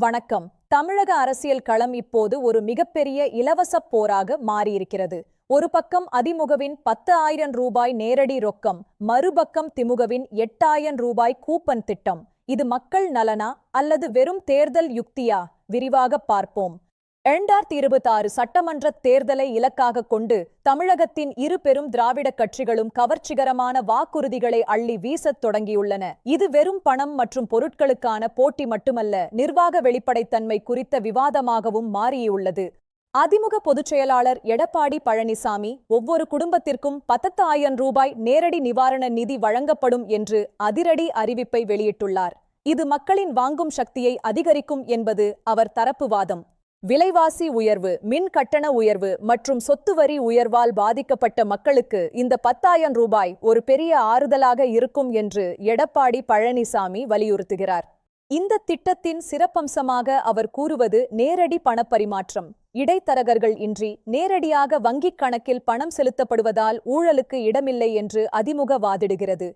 வணக்கம். தமிழக அரசியல் களம் இப்போது ஒரு மிகப்பெரிய இலவசப் போராக மாறியிருக்கிறது. ஒரு பக்கம் அதிமுகவின் 10,000 ரூபாய் நேரடி ரொக்கம், மறுபக்கம் திமுகவின் 8,000 ரூபாய் கூப்பன் திட்டம். இது மக்கள் நலனா அல்லது வெறும் தேர்தல் யுக்தியா? விரிவாக பார்ப்போம். 2026 சட்டமன்ற தேர்தலை இலக்காக கொண்டு தமிழகத்தின் இரு பெரும் திராவிட கட்சிகளும் கவர்ச்சிகரமான வாக்குறுதிகளை அள்ளி வீசத் தொடங்கியுள்ளன. இது வெறும் பணம் மற்றும் பொருட்களுக்கான போட்டி மட்டுமல்ல, நிர்வாக வெளிப்படைத்தன்மை குறித்த விவாதமாகவும் மாறியுள்ளது. அதிமுக பொதுச் செயலாளர் எடப்பாடி பழனிசாமி ஒவ்வொரு குடும்பத்திற்கும் 10,000 ரூபாய் நேரடி நிவாரண நிதி வழங்கப்படும் என்று அதிரடி அறிவிப்பை வெளியிட்டுள்ளார். இது மக்களின் வாங்கும் சக்தியை அதிகரிக்கும் என்பது அவர் தரப்பு வாதம். விலைவாசி உயர்வு, மின் கட்டண உயர்வு மற்றும் சொத்து வரி உயர்வால் பாதிக்கப்பட்ட மக்களுக்கு இந்த 10,000 ரூபாய் ஒரு பெரிய ஆறுதலாக இருக்கும் என்று எடப்பாடி பழனிசாமி வலியுறுத்துகிறார். இந்த திட்டத்தின் சிறப்பம்சமாக அவர் கூறுவது நேரடி பணப்பரிமாற்றம். இடைத்தரகர்கள் இன்றி நேரடியாக வங்கிக் கணக்கில் பணம் செலுத்தப்படுவதால் ஊழலுக்கு இடமில்லை என்று அதிமுக வாதிடுகிறது.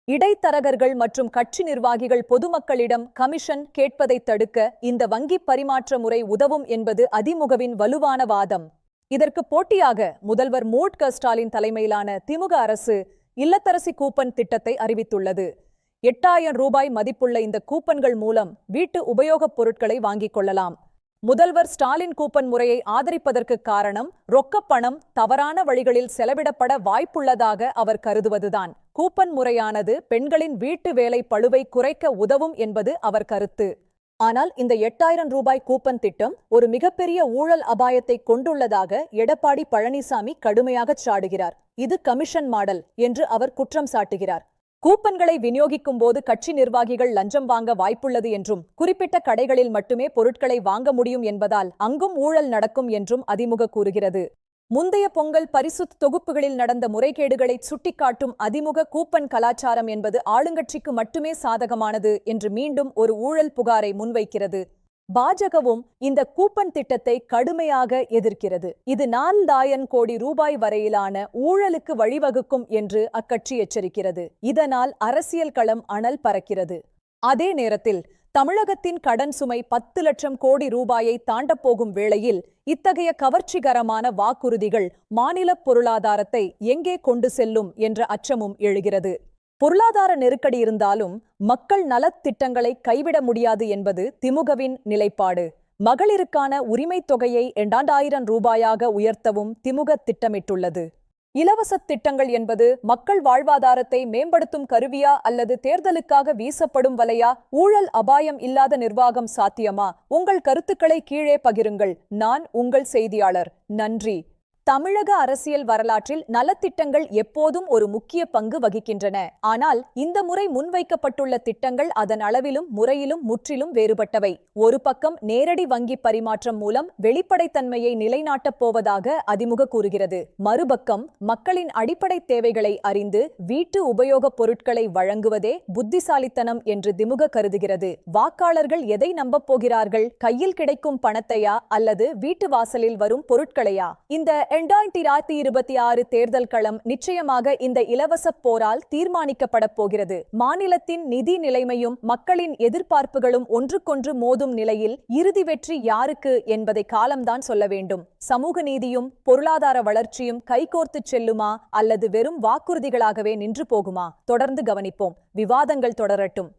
இடைத்தரகர்கள் மற்றும் கட்சி நிர்வாகிகள் பொதுமக்களிடம் கமிஷன் கேட்பதை தடுக்க இந்த வங்கி பரிமாற்ற முறை உதவும் என்பது அதிமுகவின் வலுவான வாதம். இதற்கு போட்டியாக முதல்வர் ஸ்டாலின் தலைமையிலான திமுக அரசு இல்லத்தரசி கூப்பன் திட்டத்தை அறிவித்துள்ளது. 8,000 ரூபாய் மதிப்புள்ள இந்த கூப்பன்கள் மூலம் வீட்டு உபயோகப் பொருட்களை வாங்கிக் கொள்ளலாம். முதல்வர் ஸ்டாலின் கூப்பன் முறையை ஆதரிப்பதற்கு காரணம் ரொக்கப்பணம் தவறான வழிகளில் செலவிடப்பட வாய்ப்புள்ளதாக அவர் கருதுவதுதான். கூப்பன் முறையானது பெண்களின் வீட்டு வேலை பளுவை குறைக்க உதவும் என்பது அவர் கருத்து. ஆனால் இந்த 8,000 ரூபாய் கூப்பன் திட்டம் ஒரு மிகப்பெரிய ஊழல் அபாயத்தை கொண்டுள்ளதாக எடப்பாடி பழனிசாமி கடுமையாகச் சாடுகிறார். இது கமிஷன் மாடல் என்று அவர் குற்றம் சாட்டுகிறார். கூப்பன்களை விநியோகிக்கும் போது கட்சி நிர்வாகிகள் லஞ்சம் வாங்க வாய்ப்புள்ளது என்றும், குறிப்பிட்ட கடைகளில் மட்டுமே பொருட்களை வாங்க முடியும் என்பதால் அங்கும் ஊழல் நடக்கும் என்றும் அதிமுக கூறுகிறது. முந்தைய பொங்கல் பரிசு தொகுப்புகளில் நடந்த முறைகேடுகளை சுட்டிக்காட்டும் அதிமுக கூப்பன் கலாச்சாரம் என்பது ஆளுங்கட்சிக்கு மட்டுமே சாதகமானது என்று மீண்டும் ஒரு ஊழல் புகாரை முன்வைக்கிறது. பாஜகவும் இந்த கூப்பன் திட்டத்தை கடுமையாக எதிர்க்கிறது. இது 4,000 கோடி ரூபாய் வரையிலான ஊழலுக்கு வழிவகுக்கும் என்று அக்கட்சி எச்சரிக்கிறது. இதனால் அரசியல் களம் அனல் பறக்கிறது. அதே நேரத்தில் தமிழகத்தின் கடன் சுமை 10 லட்சம் கோடி ரூபாயை தாண்டப்போகும் வேளையில் இத்தகைய கவர்ச்சிகரமான வாக்குறுதிகள் மாநில பொருளாதாரத்தை எங்கே கொண்டு செல்லும் என்ற அச்சமும் எழுகிறது. பொருளாதார நெருக்கடி இருந்தாலும் மக்கள் நலத் திட்டங்களை கைவிட முடியாது என்பது திமுகவின் நிலைப்பாடு. மகளிருக்கான உரிமைத் தொகையை 2,000 ரூபாயாக உயர்த்தவும் திமுக திட்டமிட்டுள்ளது. இலவச திட்டங்கள் என்பது மக்கள் வாழ்வாதாரத்தை மேம்படுத்தும் கருவியா அல்லது தேர்தலுக்காக வீசப்படும் வலையா? ஊழல் அபாயம் இல்லாத நிர்வாகம் சாத்தியமா? உங்கள் கருத்துக்களை கீழே பகிருங்கள். நான் உங்கள் செய்தியாளர். நன்றி. தமிழக அரசியல் வரலாற்றில் நலத்திட்டங்கள் எப்போதும் ஒரு முக்கிய பங்கு வகிக்கின்றன. ஆனால் இந்த முறை முன்வைக்கப்பட்டுள்ள திட்டங்கள் அதன் அளவிலும் முறையிலும் முற்றிலும் வேறுபட்டவை. ஒரு பக்கம் நேரடி வங்கி பரிமாற்றம் மூலம் வெளிப்படைத்தன்மையை நிலைநாட்டப் போவதாக அதிமுக கூறுகிறது. மறுபக்கம் மக்களின் அடிப்படை தேவைகளை அறிந்து வீட்டு உபயோகப் பொருட்களை வழங்குவதே புத்திசாலித்தனம் என்று திமுக கருதுகிறது. வாக்காளர்கள் எதை நம்பப் போகிறார்கள்? கையில் கிடைக்கும் பணத்தையா அல்லது வீட்டு வாசலில் வரும் பொருட்களையா? இந்த 2026 தேர்தல் களம் நிச்சயமாக இந்த இலவச போரால் தீர்மானிக்கப்பட போகிறது. மாநிலத்தின் நிதி நிலைமையும் மக்களின் எதிர்பார்ப்புகளும் ஒன்றுக்கொன்று மோதும் நிலையில் இறுதி வெற்றி யாருக்கு என்பதை காலம்தான் சொல்ல வேண்டும். சமூக நீதியும் பொருளாதார வளர்ச்சியும் கைகோர்த்துச் செல்லுமா அல்லது வெறும் வாக்குறுதிகளாகவே நின்று போகுமா? தொடர்ந்து கவனிப்போம். விவாதங்கள் தொடரட்டும்.